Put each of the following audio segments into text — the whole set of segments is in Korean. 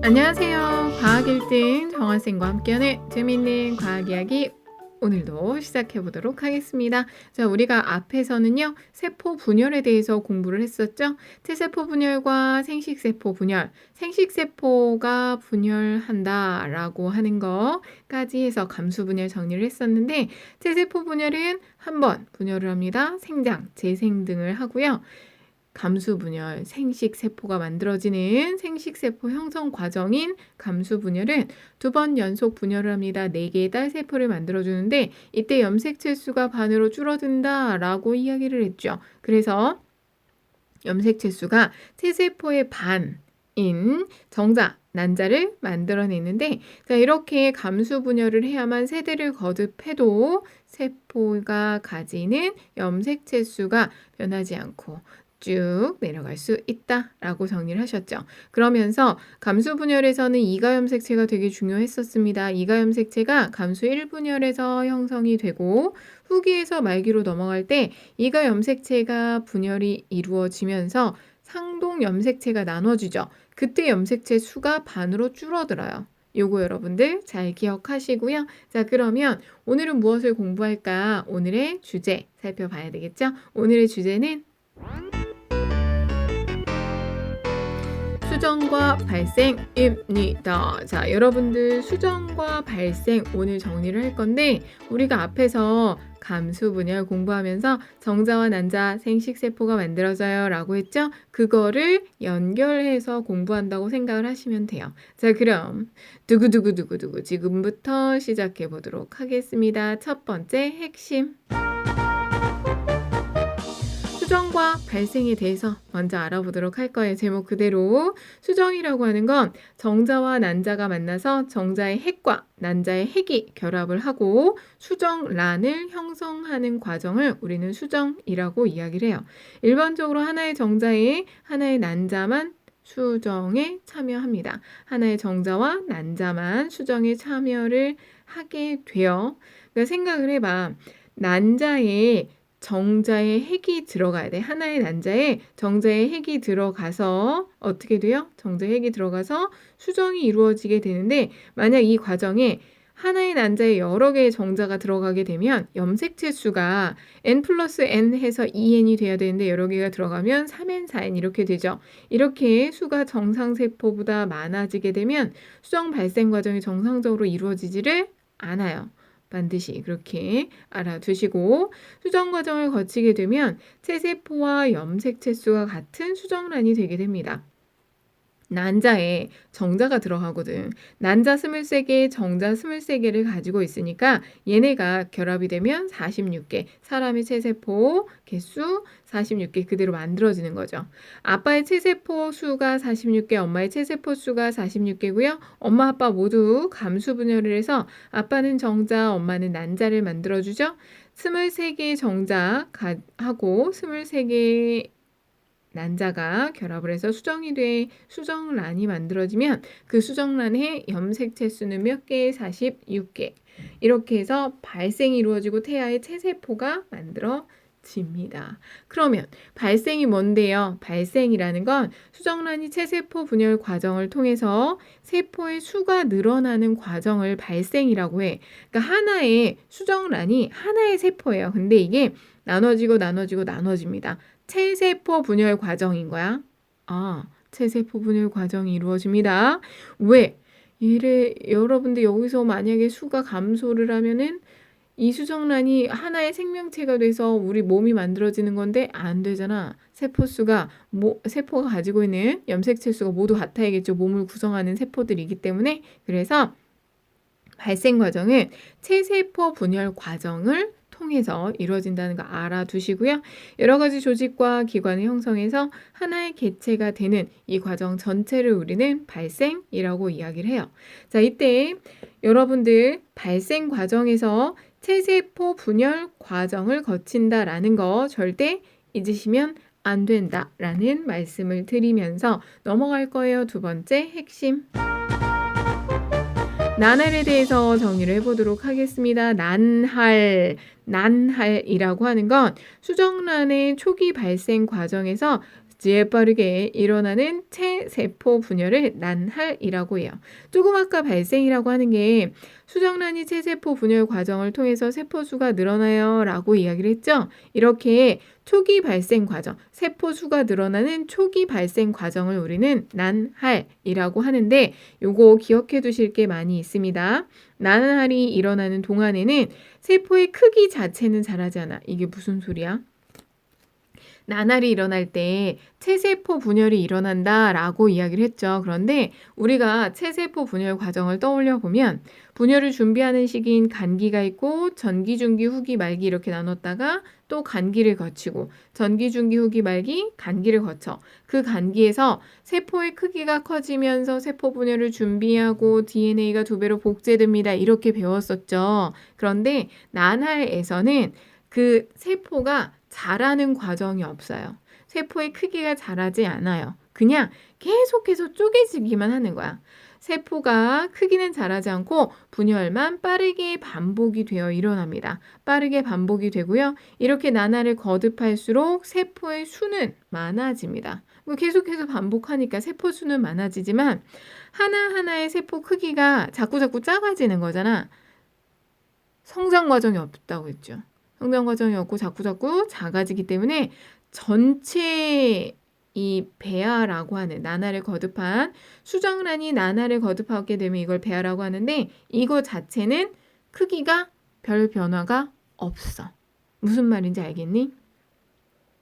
안녕하세요. 과학 1등 정한쌤과 함께하는 재미있는 과학 이야기 오늘도 시작해 보도록 하겠습니다. 자, 우리가 앞에서는요, 세포 분열에 대해서 공부를 했었죠. 체세포 분열과 생식세포 분열, 생식세포가 분열한다라고 하는 거까지 해서 감수 분열 정리를 했었는데, 체세포 분열은 한 번 분열을 합니다. 생장, 재생 등을 하고요. 감수분열, 생식세포가 만들어지는 생식세포 형성 과정인 감수분열은 2번 연속 분열을 합니다. 4개의 딸세포를 만들어주는데 이때 염색체 수가 반으로 줄어든다라고 이야기를 했죠. 그래서 염색체 수가 체세포의 반인 정자, 난자를 만들어내는데, 자, 이렇게 감수분열을 해야만 세대를 거듭해도 세포가 가지는 염색체 수가 변하지 않고 쭉 내려갈 수 있다라고 정리를 하셨죠. 그러면서 감수 분열에서는 이가염색체가 되게 중요했었습니다. 이가염색체가 감수 1분열에서 형성이 되고 후기에서 말기로 넘어갈 때 이가염색체가 분열이 이루어지면서 상동염색체가 나눠지죠. 그때 염색체 수가 반으로 줄어들어요. 요거 여러분들 잘 기억하시고요. 자, 그러면 오늘은 무엇을 공부할까? 오늘의 주제 살펴봐야 되겠죠? 오늘의 주제는 수정과 발생입니다. 자, 여러분들 수정과 발생 오늘 정리를 할 건데, 우리가 앞에서 감수분열 공부하면서 정자와 난자, 생식세포가 만들어져요 라고 했죠? 그거를 연결해서 공부한다고 생각을 하시면 돼요. 자, 그럼 두구두구두구두구 지금부터 시작해 보도록 하겠습니다. 첫 번째 핵심. 수정과 발생에 대해서 먼저 알아보도록 할 거예요. 제목 그대로 수정이라고 하는 건 정자와 난자가 만나서 정자의 핵과 난자의 핵이 결합을 하고 수정란을 형성하는 과정을 우리는 수정이라고 이야기를 해요. 일반적으로 하나의 정자에 하나의 난자만 수정에 참여합니다. 하나의 정자와 난자만 수정에 참여를 하게 돼요. 그러니까 생각을 해봐. 난자에 정자의 핵이 들어가야 돼. 하나의 난자에 정자의 핵이 들어가서 어떻게 돼요? 정자의 핵이 들어가서 수정이 이루어지게 되는데, 만약 이 과정에 하나의 난자에 여러 개의 정자가 들어가게 되면 염색체 수가 n 플러스 n 해서 2n이 돼야 되는데 여러 개가 들어가면 3n, 4n 이렇게 되죠. 이렇게 수가 정상세포보다 많아지게 되면 수정 발생 과정이 정상적으로 이루어지지를 않아요. 반드시 그렇게 알아두시고, 수정 과정을 거치게 되면 체세포와 염색체 수가 같은 수정란이 되게 됩니다. 난자에 정자가 들어가거든. 난자 23개, 정자 23개를 가지고 있으니까 얘네가 결합이 되면 46개, 사람의 체세포 개수 46개 그대로 만들어지는 거죠. 아빠의 체세포 수가 46개, 엄마의 체세포 수가 46개고요. 엄마, 아빠 모두 감수분열을 해서 아빠는 정자, 엄마는 난자를 만들어주죠. 23개의 정자 하고 23개의 난자가 결합을 해서 수정이 돼 수정란이 만들어지면 그 수정란의 염색체 수는 몇 개? 46개. 이렇게 해서 발생이 이루어지고 태아의 체세포가 만들어집니다. 그러면 발생이 뭔데요? 발생이라는 건 수정란이 체세포 분열 과정을 통해서 세포의 수가 늘어나는 과정을 발생이라고 해. 그러니까 하나의 수정란이 하나의 세포예요. 근데 이게 나눠집니다. 체세포 분열 과정인 거야. 체세포 분열 과정이 이루어집니다. 왜? 여러분들 여기서 만약에 수가 감소를 하면은 이 수정란이 하나의 생명체가 돼서 우리 몸이 만들어지는 건데 안 되잖아. 세포가 가지고 있는 염색체 수가 모두 같아야겠죠. 몸을 구성하는 세포들이기 때문에. 그래서 발생 과정은 체세포 분열 과정을 통해서 이루어진다는 거 알아두시고요. 여러 가지 조직과 기관을 형성해서 하나의 개체가 되는 이 과정 전체를 우리는 발생이라고 이야기를 해요. 자, 이때 여러분들 발생 과정에서 체세포 분열 과정을 거친다라는 거 절대 잊으시면 안 된다라는 말씀을 드리면서 넘어갈 거예요. 두 번째 핵심. 난할에 대해서 정리를 해보도록 하겠습니다. 난할이라고 하는 건 수정란의 초기 발생 과정에서 재빠르게 일어나는 체세포 분열을 난할이라고 해요. 조금 아까 발생이라고 하는 게 수정란이 체세포 분열 과정을 통해서 세포수가 늘어나요 라고 이야기를 했죠. 이렇게 초기 발생 과정, 세포수가 늘어나는 초기 발생 과정을 우리는 난할이라고 하는데 요거 기억해 두실 게 많이 있습니다. 난할이 일어나는 동안에는 세포의 크기 자체는 자라지 않아. 이게 무슨 소리야? 나날이 일어날 때 체세포 분열이 일어난다라고 이야기를 했죠. 그런데 우리가 체세포 분열 과정을 떠올려 보면 분열을 준비하는 시기인 간기가 있고 전기, 중기, 후기, 말기 이렇게 나눴다가 또 간기를 거치고 전기, 중기, 후기, 말기, 간기를 거쳐 그 간기에서 세포의 크기가 커지면서 세포 분열을 준비하고 DNA가 2배로 복제됩니다. 이렇게 배웠었죠. 그런데 난할에서는 그 세포가 자라는 과정이 없어요. 세포의 크기가 자라지 않아요. 그냥 계속해서 쪼개지기만 하는 거야. 세포가 크기는 자라지 않고 분열만 빠르게 반복이 되어 일어납니다. 빠르게 반복이 되고요. 이렇게 나날을 거듭할수록 세포의 수는 많아집니다. 계속해서 반복하니까 세포 수는 많아지지만 하나하나의 세포 크기가 자꾸자꾸 작아지는 거잖아. 성장 과정이 없다고 했죠. 성장 과정이 없고 자꾸자꾸 작아지기 때문에 전체 이 배아라고 하는 나날을 거듭한 수정란이 나날을 거듭하게 되면 이걸 배아라고 하는데 이거 자체는 크기가 별 변화가 없어. 무슨 말인지 알겠니?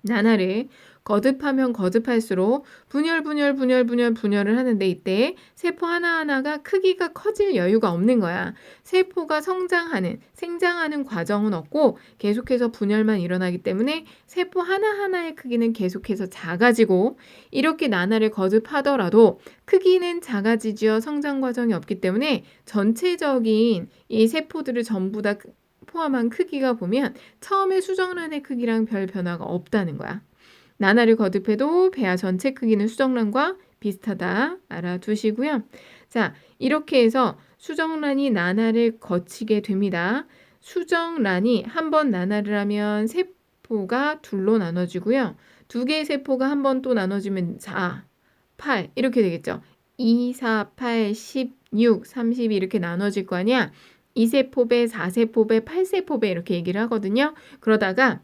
나날을 거듭하면 거듭할수록 분열을 하는데 이때 세포 하나하나가 크기가 커질 여유가 없는 거야. 세포가 생장하는 과정은 없고 계속해서 분열만 일어나기 때문에 세포 하나하나의 크기는 계속해서 작아지고 이렇게 나날을 거듭하더라도 크기는 작아지지요. 성장 과정이 없기 때문에 전체적인 이 세포들을 전부 다 포함한 크기가 보면 처음에 수정란의 크기랑 별 변화가 없다는 거야. 나날을 거듭해도 배아 전체 크기는 수정란과 비슷하다 알아두시고요. 자, 이렇게 해서 수정란이 나날을 거치게 됩니다. 수정란이 한 번 나날을 하면 세포가 둘로 나눠지고요. 2개의 세포가 한 번 또 나눠지면 4, 8 이렇게 되겠죠. 2, 4, 8, 16, 32 이렇게 나눠질 거 아니야. 2세포배, 4세포배, 8세포배 이렇게 얘기를 하거든요. 그러다가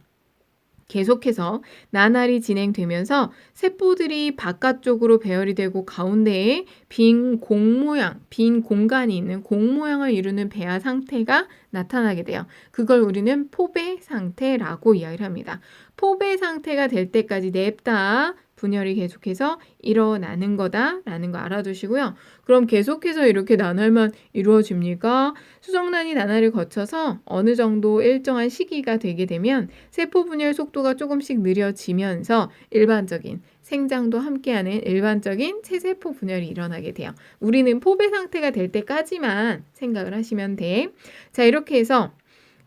계속해서 나날이 진행되면서 세포들이 바깥쪽으로 배열이 되고 가운데에 빈 공간이 있는 공 모양을 이루는 배아 상태가 나타나게 돼요. 그걸 우리는 포배 상태라고 이야기를 합니다. 포배 상태가 될 때까지 냅다 분열이 계속해서 일어나는 거다라는 거 알아두시고요. 그럼 계속해서 이렇게 나날만 이루어집니까? 수정란이 나날을 거쳐서 어느 정도 일정한 시기가 되게 되면 세포 분열 속도가 조금씩 느려지면서 일반적인 생장도 함께하는 일반적인 체세포 분열이 일어나게 돼요. 우리는 포배 상태가 될 때까지만 생각을 하시면 돼. 자, 이렇게 해서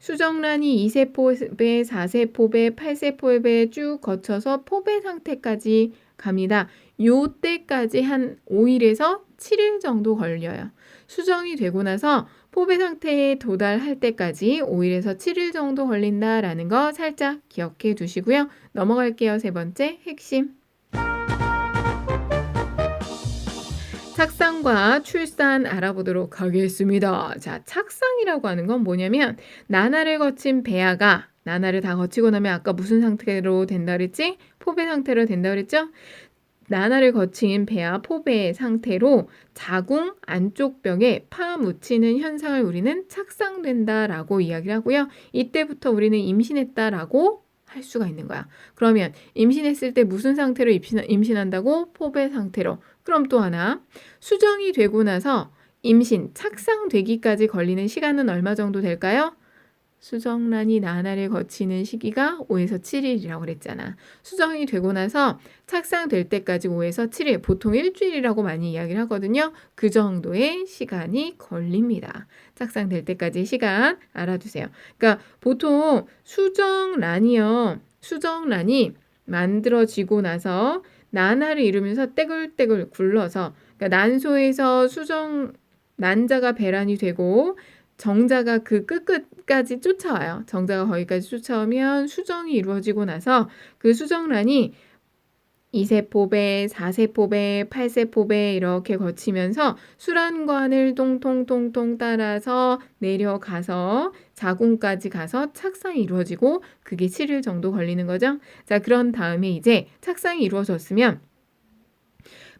수정란이 2세포배, 4세포배, 8세포배 쭉 거쳐서 포배 상태까지 갑니다. 요때까지 한 5일에서 7일 정도 걸려요. 수정이 되고 나서 포배 상태에 도달할 때까지 5일에서 7일 정도 걸린다라는 거 살짝 기억해 두시고요. 넘어갈게요. 3번째 핵심. 착상과 출산 알아보도록 하겠습니다. 자, 착상이라고 하는 건 뭐냐면 나날을 거친 배아가 나날을 다 거치고 나면 아까 무슨 상태로 된다 그랬지? 포배 상태로 된다 그랬죠? 나날을 거친 배아 포배 상태로 자궁 안쪽 벽에 파묻히는 현상을 우리는 착상된다라고 이야기를 하고요. 이때부터 우리는 임신했다라고 할 수가 있는 거야. 그러면 임신했을 때 무슨 상태로 임신한다고? 포배 상태로. 그럼 또 하나, 수정이 되고 나서 임신, 착상되기까지 걸리는 시간은 얼마 정도 될까요? 수정란이 나날을 거치는 시기가 5에서 7일이라고 그랬잖아. 수정이 되고 나서 착상될 때까지 5에서 7일, 보통 일주일이라고 많이 이야기를 하거든요. 그 정도의 시간이 걸립니다. 착상될 때까지 시간 알아두세요. 그러니까 보통 수정란이 만들어지고 나서 나날을 이루면서 떼굴떼굴 굴러서 그러니까 난소에서 난자가 배란이 되고 정자가 그 끝까지 쫓아와요. 정자가 거기까지 쫓아오면 수정이 이루어지고 나서 그 수정란이 2세포배, 4세포배, 8세포배 이렇게 거치면서 수란관을 통통통통 따라서 내려가서 자궁까지 가서 착상이 이루어지고 그게 7일 정도 걸리는 거죠. 자, 그런 다음에 이제 착상이 이루어졌으면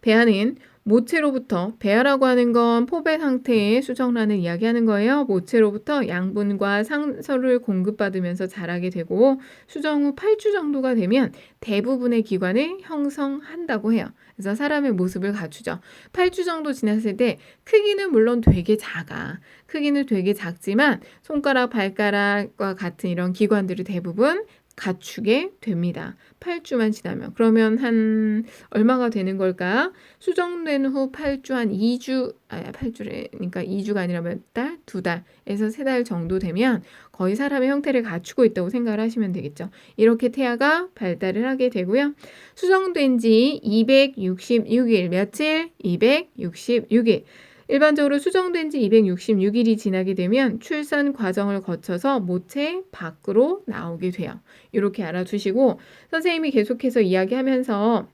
배아는 모체로부터, 배아라고 하는 건 포배 상태의 수정란을 이야기하는 거예요. 모체로부터 양분과 산소를 공급받으면서 자라게 되고 수정 후 8주 정도가 되면 대부분의 기관을 형성한다고 해요. 그래서 사람의 모습을 갖추죠. 8주 정도 지났을 때 크기는 물론 되게 작아. 크기는 되게 작지만 손가락, 발가락과 같은 이런 기관들을 대부분 갖추게 됩니다. 8주만 지나면. 그러면 한 얼마가 되는 걸까? 수정된 후 8주 한 2주, 8주래. 그러니까 2주가 아니라 몇 달? 2달에서 3달 정도 되면 거의 사람의 형태를 갖추고 있다고 생각을 하시면 되겠죠. 이렇게 태아가 발달을 하게 되고요. 수정된 지 266일, 며칠? 266일. 일반적으로 수정된 지 266일이 지나게 되면 출산 과정을 거쳐서 모체 밖으로 나오게 돼요. 이렇게 알아두시고 선생님이 계속해서 이야기하면서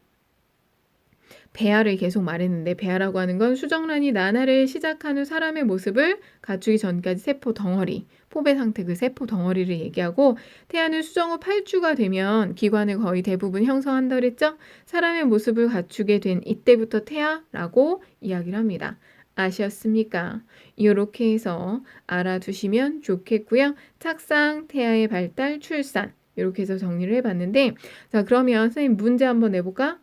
배아를 계속 말했는데 배아라고 하는 건 수정란이 난화를 시작한 후 사람의 모습을 갖추기 전까지 세포 덩어리, 포배 상태 그 세포 덩어리를 얘기하고 태아는 수정 후 8주가 되면 기관을 거의 대부분 형성한다 그랬죠? 사람의 모습을 갖추게 된 이때부터 태아라고 이야기를 합니다. 아셨습니까? 이렇게 해서 알아두시면 좋겠고요. 착상, 태아의 발달, 출산 이렇게 해서 정리를 해봤는데 자 그러면 선생님 문제 한번 내볼까?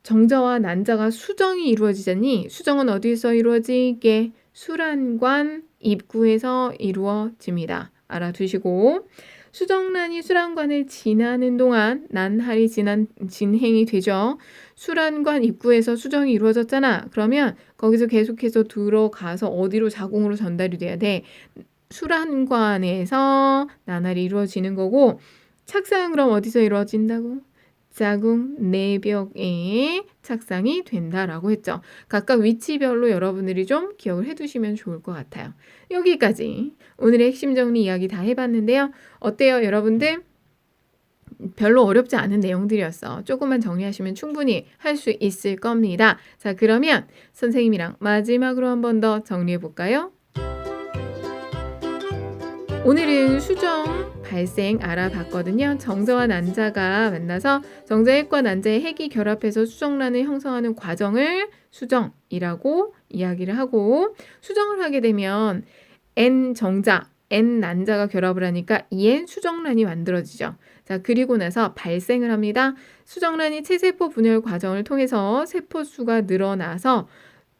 정자와 난자가 수정이 이루어지자니 수정은 어디서 이루어지게? 수란관 입구에서 이루어집니다. 알아두시고 수정란이 수란관을 지나는 동안 난할이 진행이 되죠. 수란관 입구에서 수정이 이루어졌잖아. 그러면 거기서 계속해서 들어가서 어디로 자궁으로 전달이 돼야 돼? 수란관에서 난할이 이루어지는 거고 착상은 그럼 어디서 이루어진다고? 자궁 내벽에 착상이 된다라고 했죠. 각각 위치별로 여러분들이 좀 기억을 해두시면 좋을 것 같아요. 여기까지 오늘의 핵심 정리 이야기 다 해봤는데요. 어때요, 여러분들? 별로 어렵지 않은 내용들이었어. 조금만 정리하시면 충분히 할 수 있을 겁니다. 자, 그러면 선생님이랑 마지막으로 한 번 더 정리해 볼까요? 오늘은 수정 발생 알아봤거든요. 정자와 난자가 만나서 정자의 핵과 난자의 핵이 결합해서 수정란을 형성하는 과정을 수정이라고 이야기를 하고 수정을 하게 되면 N 정자, N 난자가 결합을 하니까 EN 수정란이 만들어지죠. 자, 그리고 나서 발생을 합니다. 수정란이 체세포 분열 과정을 통해서 세포 수가 늘어나서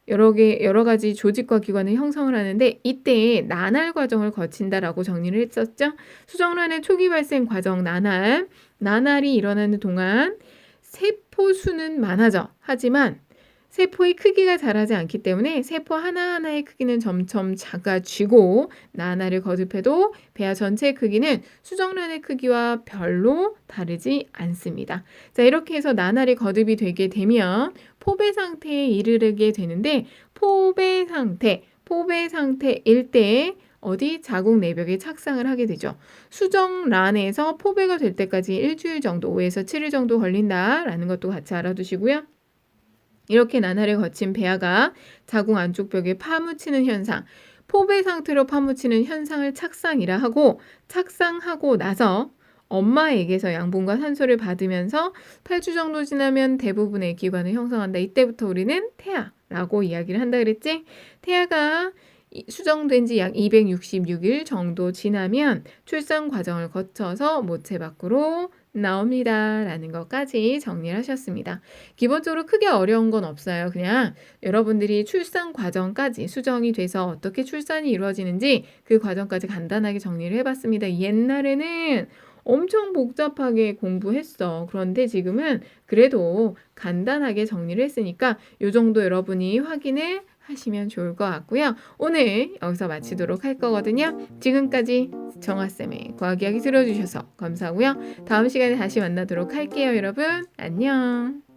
여러 가지 조직과 기관을 형성을 하는데 이때 난할 과정을 거친다라고 정리를 했었죠. 수정란의 초기 발생 과정 난할이 일어나는 동안 세포 수는 많아져. 하지만 세포의 크기가 자라지 않기 때문에 세포 하나하나의 크기는 점점 작아지고 난할을 거듭해도 배아 전체의 크기는 수정란의 크기와 별로 다르지 않습니다. 자, 이렇게 해서 난할이 거듭이 되게 되면 포배 상태에 이르게 되는데 포배 상태일 때 어디 자궁 내벽에 착상을 하게 되죠. 수정란에서 포배가 될 때까지 일주일 정도, 5에서 7일 정도 걸린다라는 것도 같이 알아두시고요. 이렇게 난할을 거친 배아가 자궁 안쪽 벽에 파묻히는 현상, 포배 상태로 파묻히는 현상을 착상이라 하고 착상하고 나서 엄마에게서 양분과 산소를 받으면서 8주 정도 지나면 대부분의 기관을 형성한다. 이때부터 우리는 태아라고 이야기를 한다 그랬지? 태아가 수정된 지 약 266일 정도 지나면 출산 과정을 거쳐서 모체 밖으로 나옵니다. 라는 것까지 정리를 하셨습니다. 기본적으로 크게 어려운 건 없어요. 그냥 여러분들이 출산 과정까지 수정이 돼서 어떻게 출산이 이루어지는지 그 과정까지 간단하게 정리를 해봤습니다. 옛날에는 엄청 복잡하게 공부했어. 그런데 지금은 그래도 간단하게 정리를 했으니까 이 정도 여러분이 확인을 하시면 좋을 것 같고요. 오늘 여기서 마치도록 할 거거든요. 지금까지 정아쌤의 과학 이야기 들어주셔서 감사하고요. 다음 시간에 다시 만나도록 할게요. 여러분 안녕.